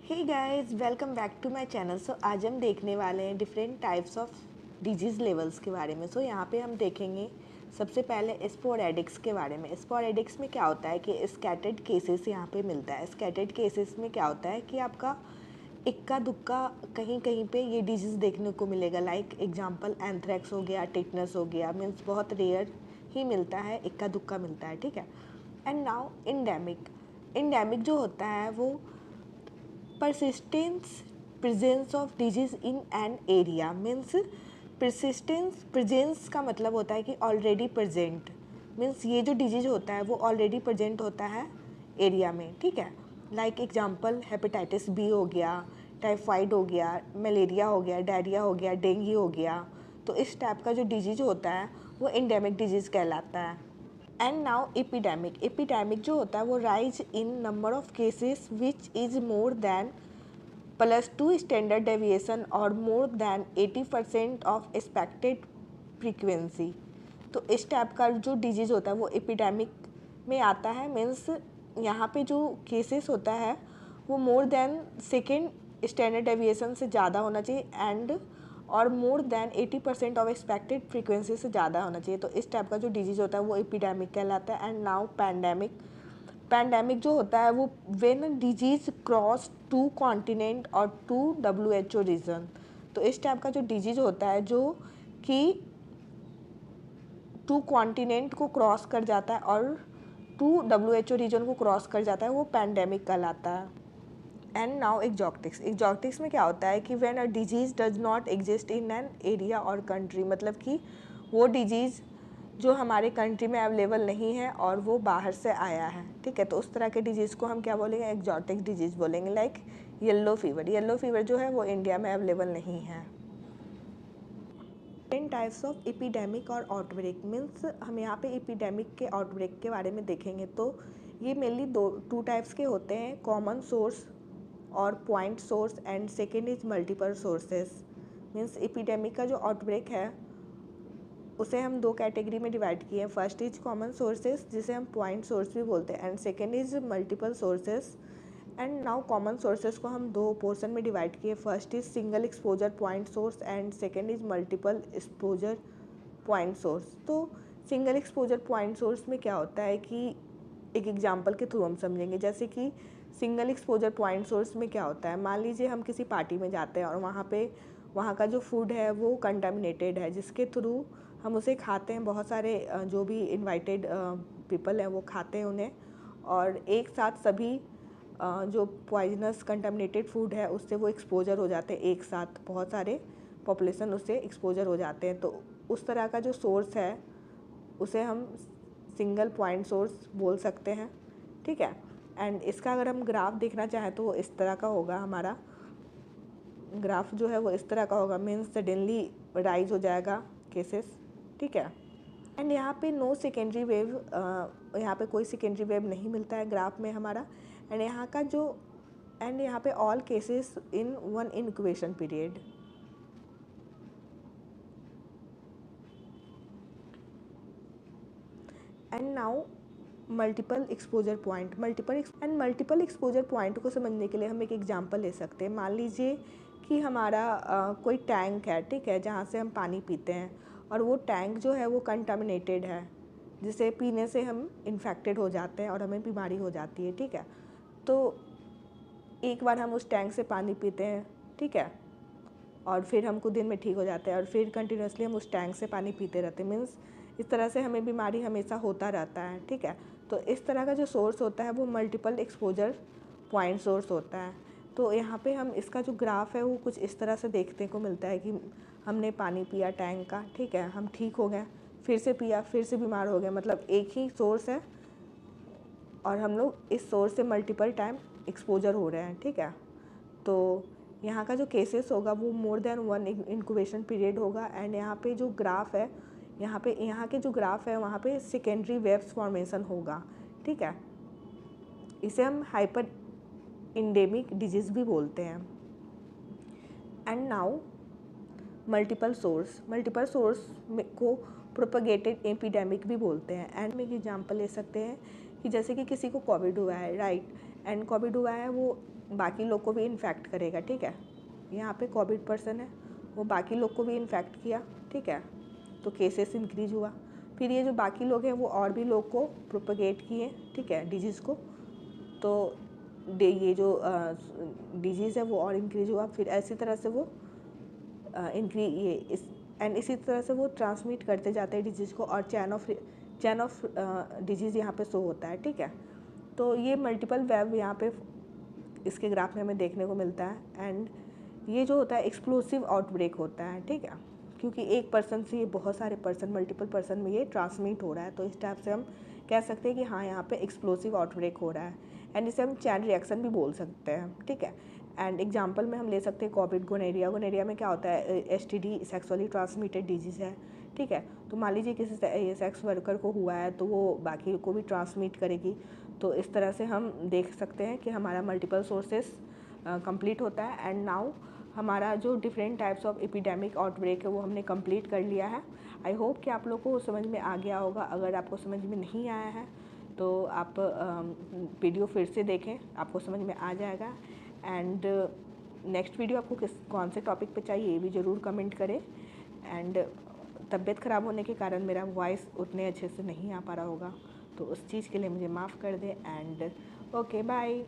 Hey guys, welcome back to my channel. आज हम देखने वाले हैं different types of disease levels के बारे में। यहाँ पे हम देखेंगे सबसे पहले स्पोरेडिक्स के बारे में। स्पोरेडिक्स में क्या होता है कि स्कैटर्ड केसेस यहाँ पे मिलता है। स्कैटर्ड केसेस में क्या होता है कि आपका इक्का दुक्का कहीं कहीं पे ये डिजीज़ देखने को मिलेगा। लाइक एग्जांपल एंथ्रेक्स हो गया, टिटनस हो गया, मीन्स बहुत रेयर ही मिलता है, इक्का दुक्का मिलता है, ठीक है। And now endemic. इंडेमिक जो होता है वो persistence presence of disease in an area means persistence presence का मतलब होता है कि ऑलरेडी प्रेजेंट, मीन्स ये जो डिजीज होता है वो ऑलरेडी प्रेजेंट होता है एरिया में, ठीक है। लाइक एग्जांपल हेपेटाइटिस बी हो गया, टाइफाइड हो गया, मलेरिया हो गया, डायरिया हो गया, डेंगू हो गया। तो इस टाइप का जो डिजीज होता है वो इंडेमिक डिजीज़ कहलाता है। And now epidemic. एपिडेमिक जो होता है वो rise in number of cases which is more than +2 standard deviation और more than 80% of expected frequency. तो इस टाइप का जो डिजीज़ होता है वो एपिडेमिक में आता है। मीन्स यहाँ पे जो केसेस होता है वो more than second standard deviation से ज़्यादा होना चाहिए एंड और more than 80% of expected frequency से ज़्यादा होना चाहिए। तो इस टाइप का जो डिजीज़ होता है वो एपिडेमिक कहलाता है। And now pandemic. पैंडेमिक जो होता है वो व्हेन डिजीज़ क्रॉस 2 कॉन्टिनेंट और 2 WHO रीजन। तो इस टाइप का जो डिजीज़ होता है जो कि 2 कॉन्टिनेंट को क्रॉस कर जाता है और 2 WHO रीजन को क्रॉस कर जाता है, वो पैंडेमिक कहलाता है। And now exotics. एग्जॉटिक्स में क्या होता है कि when a disease does not exist in an area और कंट्री, मतलब कि वो डिजीज़ जो हमारे कंट्री में अवेलेबल नहीं है और वो बाहर से आया है, ठीक है। तो उस तरह के डिजीज़ को हम क्या बोलेंगे, एग्जॉटिक डिजीज़ बोलेंगे। Like yellow fever. Yellow fever जो है वो इंडिया में अवेलेबल नहीं है। 10 टाइप्स ऑफ एपिडेमिक और आउटब्रेक। मीन्स हम यहाँ पे एपिडेमिक के आउटब्रेक के बारे में देखेंगे तो ये मेनली टू टाइप्स के होते हैं, कॉमन सोर्स और point source and second is multiple sources. Means epidemic का जो आउटब्रेक है उसे हम दो कैटेगरी में डिवाइड किए हैं। फर्स्ट इज कॉमन सोर्सेज जिसे हम पॉइंट सोर्स भी बोलते हैं and second is multiple sources. And now common sources को हम दो पोर्शन में डिवाइड किए। First is single exposure point source and second is multiple exposure point source. तो सिंगल एक्सपोजर पॉइंट सोर्स में क्या होता है कि एक एग्जांपल के थ्रू हम समझेंगे। जैसे कि सिंगल एक्सपोजर पॉइंट सोर्स में क्या होता है, मान लीजिए हम किसी पार्टी में जाते हैं और वहाँ का जो फूड है वो कंटामिनेटेड है, जिसके थ्रू हम उसे खाते हैं। बहुत सारे जो भी इनवाइटेड पीपल हैं वो खाते हैं उन्हें, और एक साथ सभी जो पॉइजनस कंटामिनेटेड फूड है उससे वो एक्सपोजर हो जाते हैं। एक साथ बहुत सारे पॉपुलेशन उससे एक्सपोजर हो जाते हैं। तो उस तरह का जो सोर्स है उसे हम सिंगल पॉइंट सोर्स बोल सकते हैं, ठीक है। एंड इसका अगर हम ग्राफ देखना चाहें तो वो इस तरह का होगा। हमारा ग्राफ जो है वो इस तरह का होगा। मीन्स सडनली राइज हो जाएगा केसेस, ठीक है। एंड यहाँ पे नो सेकेंडरी वेव, यहाँ पे कोई सेकेंडरी वेव नहीं मिलता है ग्राफ में हमारा। एंड यहाँ पे all cases in 1 incubation period. And now multiple exposure point. Multiple exposure point को समझने के लिए हम एक एग्जांपल ले सकते हैं। मान लीजिए कि हमारा कोई टैंक है, ठीक है, जहाँ से हम पानी पीते हैं और वो टैंक जो है वो कंटामिनेटेड है, जिसे पीने से हम इन्फेक्टेड हो जाते हैं और हमें बीमारी हो जाती है, ठीक है। तो एक बार हम उस टैंक से पानी पीते हैं, ठीक है, और फिर हमको दिन में ठीक हो जाता है और फिर कंटिन्यूसली हम उस टैंक से पानी पीते रहते हैं। मीन्स इस तरह से हमें बीमारी हमेशा होता रहता है, ठीक है। तो इस तरह का जो सोर्स होता है वो मल्टीपल एक्सपोजर पॉइंट सोर्स होता है। तो यहाँ पे हम इसका जो ग्राफ है वो कुछ इस तरह से देखने को मिलता है कि हमने पानी पिया टैंक का, ठीक है, हम ठीक हो गए, फिर से पिया, फिर से बीमार हो गए। मतलब एक ही सोर्स है और हम लोग इस सोर्स से मल्टीपल टाइम एक्सपोजर हो रहे हैं, ठीक है। तो यहाँ का जो केसेस होगा वो मोर देन 1 इंक्यूबेशन पीरियड होगा। एंड यहाँ पे जो ग्राफ है, यहाँ के जो ग्राफ है वहाँ पे सेकेंडरी वेव्स फॉर्मेशन होगा, ठीक है। इसे हम हाइपर इंडेमिक डिजीज़ भी बोलते हैं। एंड नाउ मल्टीपल सोर्स को प्रोपगेटेड एपिडेमिक भी बोलते हैं। एंड में एग्जांपल ले सकते हैं कि जैसे कि किसी को कोविड हुआ है, राइट, एंड कोविड हुआ है, वो बाकी लोग को भी इन्फेक्ट करेगा, ठीक है। यहाँ पे कोविड पर्सन है, वो बाकी लोग को भी इन्फेक्ट किया, ठीक है, तो केसेस इंक्रीज हुआ। फिर ये जो बाकी लोग हैं वो और भी लोग को प्रोपगेट किए, ठीक है, डिजीज़ को, तो ये जो डिजीज़ है वो और इंक्रीज हुआ। फिर ऐसी तरह से वो इसी तरह से वो ट्रांसमिट करते जाते हैं डिजीज़ को, और चैन ऑफ डिजीज़ यहाँ पे शो होता है, ठीक है। तो ये मल्टीपल वेब यहाँ पे इसके ग्राफ में हमें देखने को मिलता है। एंड ये जो होता है एक्सप्लोसिव आउटब्रेक होता है, ठीक है, क्योंकि एक पर्सन से ये बहुत सारे पर्सन, मल्टीपल पर्सन में ये ट्रांसमिट हो रहा है, तो इस टाइप से हम कह सकते हैं कि हाँ यहाँ पे एक्सप्लोसिव आउटब्रेक हो रहा है। एंड इसे हम चैन रिएक्शन भी बोल सकते हैं, ठीक है। एंड एग्जांपल में हम ले सकते हैं कोविड, गोनेरिया। गोनेरिया में क्या होता है, STD सेक्सुअली ट्रांसमिटेड डिजीज़ है, ठीक है। तो मान लीजिए किसी सेक्स वर्कर को हुआ है तो वो बाकी को भी ट्रांसमिट करेगी। तो इस तरह से हम देख सकते हैं कि हमारा मल्टीपल सोर्सेस कंप्लीट होता है। एंड नाउ हमारा जो different types of epidemic outbreak है वो हमने कंप्लीट कर लिया है। आई होप कि आप लोग को समझ में आ गया होगा। अगर आपको समझ में नहीं आया है तो आप वीडियो फिर से देखें, आपको समझ में आ जाएगा। एंड नेक्स्ट वीडियो आपको कौन से टॉपिक पे चाहिए ये भी ज़रूर कमेंट करें। एंड तबीयत ख़राब होने के कारण मेरा वॉइस उतने अच्छे से नहीं आ पा रहा होगा, तो उस चीज़ के लिए मुझे माफ़ कर दें। And okay, bye.